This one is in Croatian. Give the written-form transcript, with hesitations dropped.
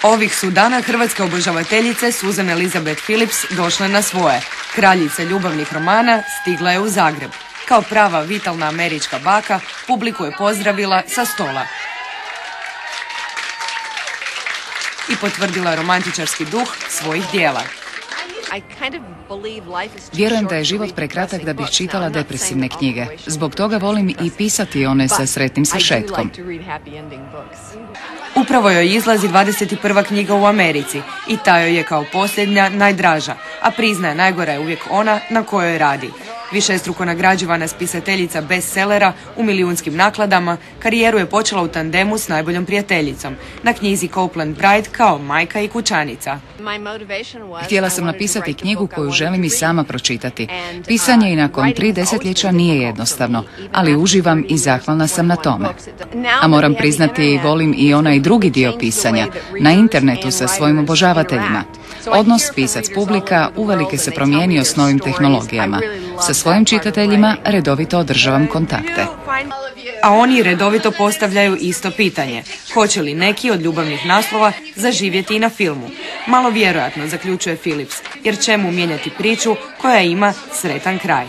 Ovih su dana hrvatske obožavateljice Susan Elizabeth Phillips došle na svoje. Kraljica ljubavnih romana stigla je u Zagreb. Kao prava vitalna američka baka, publiku je pozdravila sa stola i potvrdila romantičarski duh svojih dijela. Vjerujem da je život prekratak da bih čitala depresivne knjige. Zbog toga volim i pisati one sa sretnim svršetkom. Upravo joj izlazi 21. knjiga u Americi i ta joj je kao posljednja najdraža, a priznaje najgora je uvijek ona na kojoj radi. Višestruko nagrađivana spisateljica bestsellera u milijunskim nakladama, karijeru je počela u tandemu s najboljom prijateljicom, na knjizi Copeland Bride kao majka i kućanica. Htjela sam napisati knjigu koju želim i sama pročitati. Pisanje i nakon 3 desetljeća nije jednostavno, ali uživam i zahvalna sam na tome. A moram priznati, volim i onaj drugi dio pisanja, na internetu sa svojim obožavateljima. Odnos pisac-publika uvelike se promijenio s novim tehnologijama. Sa svojim čitateljima redovito održavam kontakte. A oni redovito postavljaju isto pitanje. Hoće li neki od ljubavnih naslova zaživjeti i na filmu? Malo vjerojatno, zaključuje Phillips, jer čemu mijenjati priču koja ima sretan kraj.